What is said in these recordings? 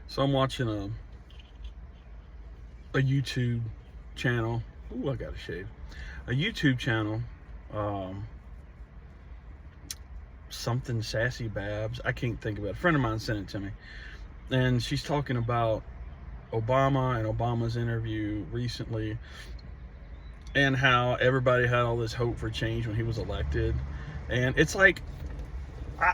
So I'm watching a YouTube channel. Ooh, I got to shave. A YouTube channel. Um, Something Sassy Babs. I can't think of it. A friend of mine sent it to me. And she's talking about Obama and Obama's interview recently and how everybody had all this hope for change when he was elected. And it's like, I,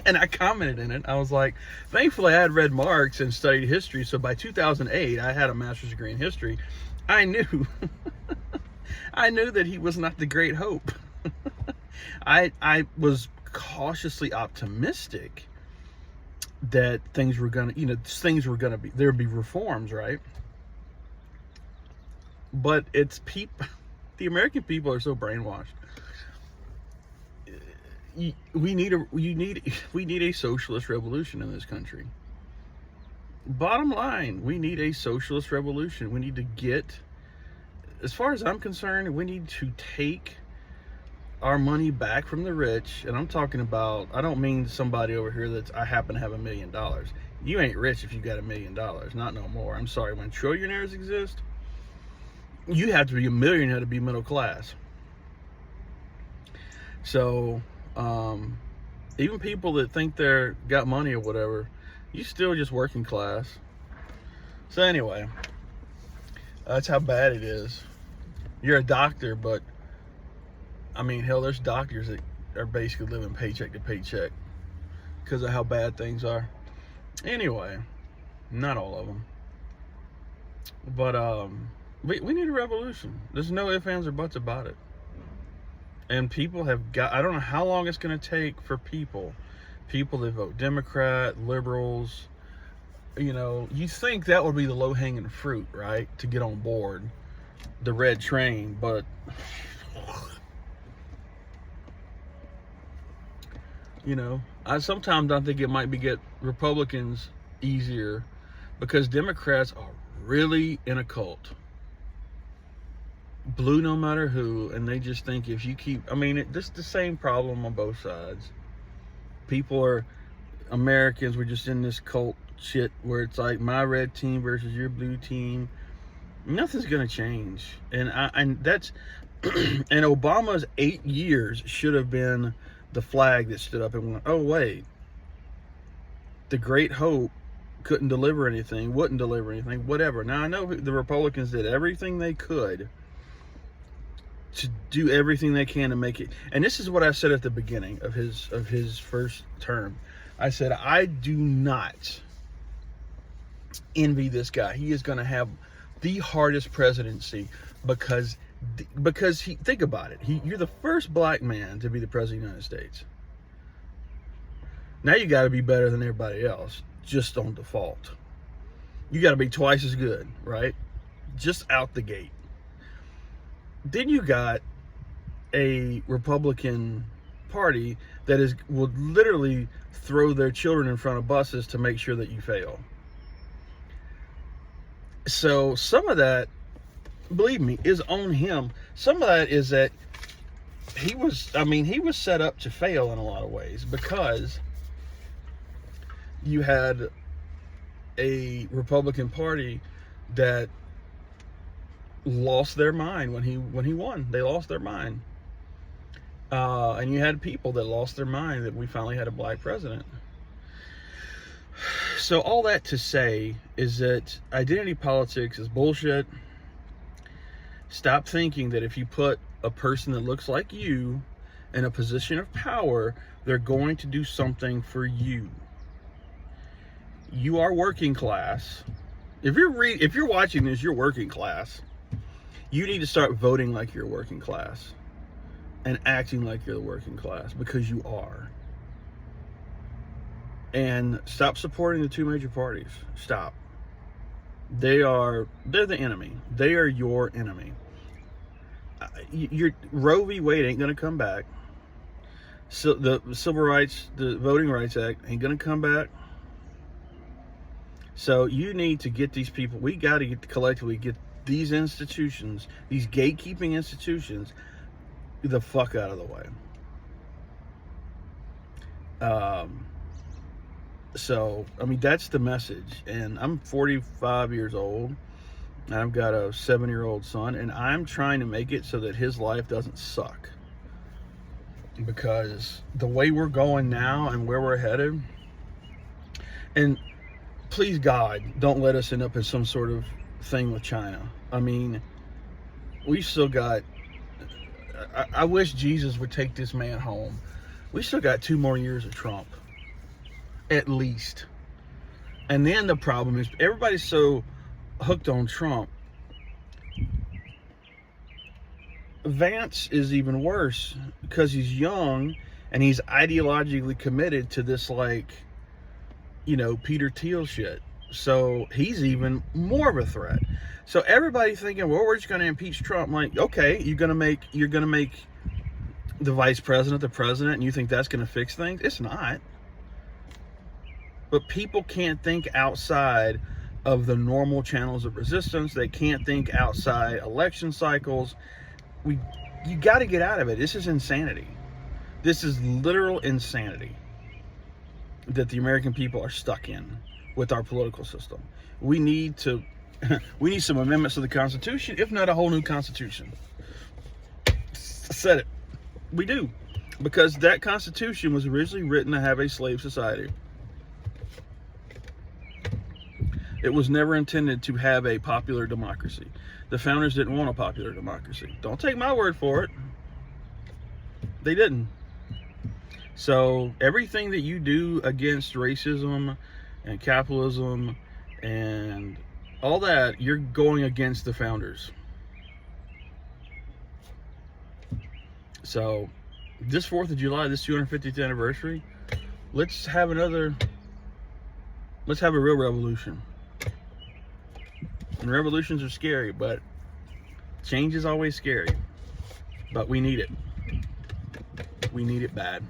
and I commented in it. I was like, thankfully I had read Marx and studied history. So by 2008, I had a master's degree in history. I knew, I knew that he was not the great hope. I was cautiously optimistic that things were gonna, things were gonna be, there'd be reforms, right? But it's people, the American people are so brainwashed. We need a socialist revolution in this country. Bottom line, we need a socialist revolution. We need to get, as far as I'm concerned, we need to take our money back from the rich. And I'm talking about, I don't mean somebody over here that's, I happen to have $1 million. You ain't rich if you got $1 million, not no more. I'm sorry, when trillionaires exist, you have to be a millionaire to be middle class. So even people that think they're got money or whatever, you still just working class. So anyway, that's how bad it is. You're a doctor, but I mean, hell, there's doctors that are basically living paycheck to paycheck because of how bad things are. Anyway, not all of them, but we need a revolution. There's no ifs, ands, or buts about it. And people have got, I don't know how long it's going to take for people that vote Democrat, liberals, you think that would be the low-hanging fruit, right? To get on board the red train, but I sometimes I think it might be get Republicans easier because Democrats are really in a cult. Blue no matter who, and they just think if you keep, it's the same problem on both sides. Americans were just in this cult shit where it's like my red team versus your blue team. Nothing's gonna change, and that's and Obama's 8 years should have been the flag that stood up and went, oh wait, the great hope couldn't deliver anything, wouldn't deliver anything, whatever. Now I know the Republicans did everything they could to do everything they can to make it. And this is what I said at the beginning of his first term. I said, I do not envy this guy. He is going to have the hardest presidency because he, think about it. You're the first black man to be the president of the United States. Now you got to be better than everybody else just on default. You got to be twice as good, right? Just out the gate. Then you got a Republican Party that will literally throw their children in front of buses to make sure that you fail. So some of that, believe me, is on him. Some of that is that he was set up to fail in a lot of ways because you had a Republican Party that lost their mind when he won. They lost their mind. And you had people that lost their mind that we finally had a black president. So all that to say is that identity politics is bullshit. Stop thinking that if you put a person that looks like you in a position of power, they're going to do something for you. You are working class. If you're watching this, you're working class. You need to start voting like you're working class and acting like you're the working class because you are. And stop supporting the two major parties. Stop. They're the enemy. They are your enemy. Your Roe v. Wade ain't gonna come back. So the Voting Rights Act ain't gonna come back. So you need to get these people. We got to collectively get these institutions, these gatekeeping institutions, the fuck out of the way. So, I mean, that's the message. And I'm 45 years old. And I've got a 7-year-old son. And I'm trying to make it so that his life doesn't suck. Because the way we're going now and where we're headed, and please God, don't let us end up in some sort of thing with China. I mean, we still got, I wish Jesus would take this man home. We still got 2 more years of Trump, at least. And then the problem is everybody's so hooked on Trump. Vance is even worse because he's young and he's ideologically committed to this, like, you know, Peter Thiel shit. So he's even more of a threat. So everybody thinking, well, we're just going to impeach Trump. I'm like, okay, you're going to make the vice president the president, and you think that's going to fix things? It's not. But people can't think outside of the normal channels of resistance. They can't think outside election cycles. You got to get out of it. This is insanity. This is literal insanity that the American people are stuck in with our political system. We need some amendments to the Constitution, if not a whole new Constitution. I said it. We do. Because that Constitution was originally written to have a slave society. It was never intended to have a popular democracy. The founders didn't want a popular democracy. Don't take my word for it. They didn't. So everything that you do against racism and capitalism and all that, you're going against the founders. So this 4th of July, this 250th anniversary, let's have a real revolution. And revolutions are scary, but change is always scary. But we need it. We need it bad.